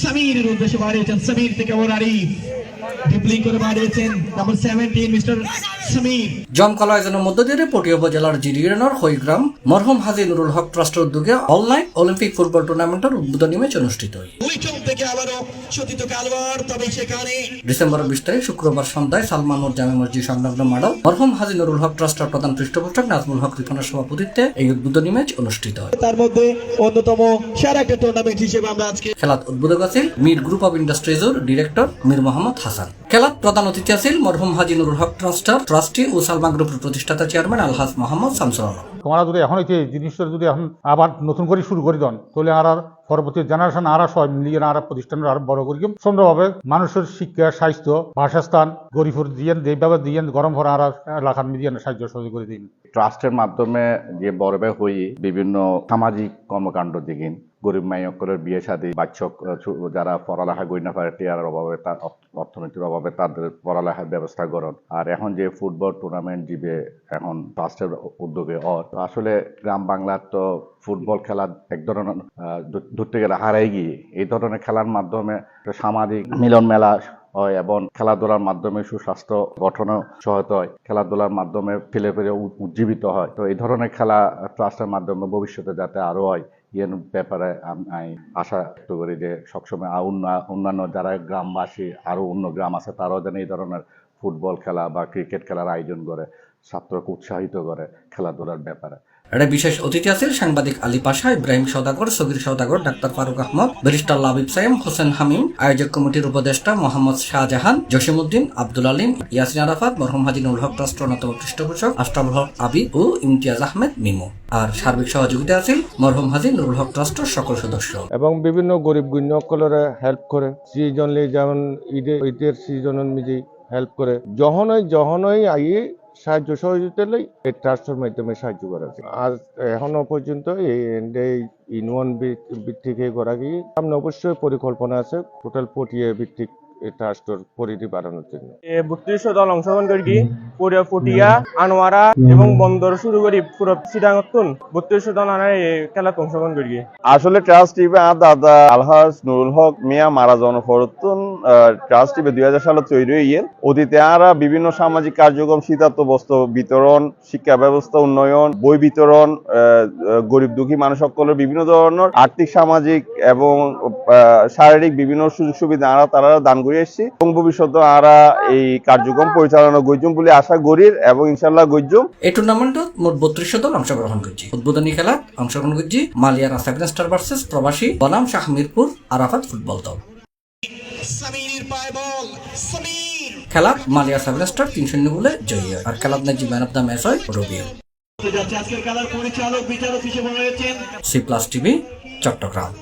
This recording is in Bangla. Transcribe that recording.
সামিরের উদ্দেশ্যে বাড়িয়েছেন, সামির থেকে ওর আরিফ ড্রিবলিং করে বাড়িয়েছেন নাম্বার 17 মিস্টার সামির। জমকালো আয়োজনের মধ্য দিয়ে পটিয়া উপজেলার জিরিয়ানোর হইগ্রাম মরহুম হাজী নুরুল হক ট্রাস্টের উদ্যোগে অনলাইন অলিম্পিক ফুটবল টুর্নামেন্টের উদ্বোধনী ম্যাচ অনুষ্ঠিত হয়। থেকে আবারও সতীত কালওয়ার, তবে সেখানে ডিসেম্বর 20 তারিখ শুক্রবার সন্ধ্যায় সালমানুর জামে মসজিদ সংলগ্ন মাঠে মরহুম হাজী নুরুল হক ট্রাস্টের প্রধান পৃষ্ঠপোষক নাজমুল হক রিফনের সভাপতিত্বে এই উদ্বোধনী ম্যাচ অনুষ্ঠিত হয়। তার মধ্যে অন্যতম সেরা একটা টুর্নামেন্ট হিসেবে আমরা আজকে খেলাত উদ্বোধক আছেন মির গ্রুপ অব ইন্ডাস্ট্রিজের ডিরেক্টর মীর মোহাম্মদ হাসান। খেলাত প্রধান অতিথি আছেন মরহুম হাজী নুরুল হক ট্রাস্টের ট্রাস্টি ও সালমা গ্রুপের প্রতিষ্ঠাতা চেয়ারম্যান আলহাজ মোহাম্মদ শামসুল আলম। তোমরা যদি এখন এই জিনিসটা যদি এখন আবার নতুন করে শুরু করে দেন তাহলে আর পরবর্তী জেনারেশন আর সবাই মিলিয়ে আর প্রতিষ্ঠান আর বড় করি সুন্দরভাবে মানুষের শিক্ষা, স্বাস্থ্য, বাসস্থান গরিবর দিয়ে এইভাবে দিয়ে গরম ভরা আর এলাকার মিলিয়ে সাহায্য সহযোগ করে দিন। ট্রাস্টের মাধ্যমে যে বড়বে হই বিভিন্ন সামাজিক কর্মকাণ্ড দিকেন গরিব মাইয়কলের বিয়ে শাদী, বাচ্চক যারা পড়ালেখা করি না পারে টিয়ারের অভাবে, তার অর্থনীতির অভাবে তাদের পড়ালেখার ব্যবস্থা করেন। আর এখন যে ফুটবল টুর্নামেন্ট দিবে এখন ট্রাস্টের উদ্যোগে আসলে গ্রাম বাংলার তো ফুটবল খেলা এক ধরনের ধরতে গেলে হারাই গিয়ে এই ধরনের খেলার মাধ্যমে সামাজিক মিলন মেলা হয় এবং খেলাধুলার মাধ্যমে সুস্বাস্থ্য গঠনও সহায়তা হয়, খেলাধুলার মাধ্যমে ফেলে উজ্জীবিত হয়। তো এই ধরনের খেলা ট্রাস্টের মাধ্যমে ভবিষ্যতে যাতে আরো হয় এর ব্যাপারে আমি আশা ব্যক্ত করি যে সবসময় অন্যান্য যারা গ্রামবাসী আরো অন্য গ্রাম আছে তারাও যেন এই ধরনের ফুটবল খেলা বা ক্রিকেট খেলার আয়োজন করে ছাত্রকে উৎসাহিত করে খেলাধুলার ব্যাপারে। এটা বিশেষ অতিথি আছেন সাংবাদিক আলী পাশা, ইব্রাহিম সওদাগর, সগির সওদাগর, ডাক্তার ফারুক আহমদ, ব্যারিস্টার লাবিব সাইম, হোসেন হামিম, আয়োজক কমিটির উপদেষ্টা মোহাম্মদ শাহজাহান, জসিমউদ্দিন, আব্দুল আলিম, ইয়াসিন আরাফাত, মরহুম হাজী নুরুল হক ট্রাস্টের অন্যতম পৃষ্ঠপোষক আশরাফুল হক আবিদ ও ইমতিয়াজ আহমেদ মিমো। আর সার্বিক সহযোগিতা আছেন মরহুম হাজী নুরুল হক ট্রাস্টের সকল সদস্য এবং বিভিন্ন গরিব গুণ্যকলের হেল্প করে সিজন যেমন ঈদের সিজনের নিজে হেল্প করে যখনই আইয়ে সাহায্য সহযোগিতা লই এই ট্রাস্টের মাধ্যমে সাহায্য করা যায়। আর এখনো পর্যন্ত এই ইউনিয়ন ভিত্তিক করা গিয়ে সামনে অবশ্যই পরিকল্পনা আছে টোটাল পটিয়া ভিত্তিক এই ট্রাস্টের পরিধি বাড়ানোর জন্য। 3200 দল অংশগ্রহণ করি পুরো পটিয়া, আনোয়ারা এবং বন্দর শুরু করি পুরো চিটাগং 3200 দল আনার খেলাত অংশগ্রহণ করি। আসলে ট্রাস্ট টিভে দাদা আলহাজ নুরুল হক মিয়া মারা জনফরতুন ট্রাস্ট টিভে 2000 সালে তৈরি হইয়ের অতীতে আরা বিভিন্ন সামাজিক কার্যক্রম, শীতার্থ বস্ত্র বিতরণ, শিক্ষা ব্যবস্থা উন্নয়ন, বই বিতরণ, গরিব দুঃখী মানুষ সকলের বিভিন্ন ধরনের আর্থিক, সামাজিক এবং শারীরিক বিভিন্ন সুযোগ সুবিধা তারা দান করে এসেছি এবং ভবিষ্যতে আরা এই কার্যক্রম পরিচালনা গজ্জুম বলে আশা করি এবং ইনশাল্লাহ গজ্জুম। এই টুর্নামেন্টত মোট 3200 দল অংশগ্রহণ করছে। উদ্বোধনী খেলা অংশগ্রহণ করছে মালিয়ারা 7 স্টার ভার্সেস প্রবাসী বনাম শাহ মিরপুর আরাফাত ফুটবল দল। খেলা মালিয়া 7 স্টার 3-0 গোলে জয়ী হয়। আর খেলার match man of the match হয় রবিউল। আজকের খেলার পরিচালক বিচারক হিসেবে রয়েছেন সি প্লাস টিভি, চট্টগ্রাম।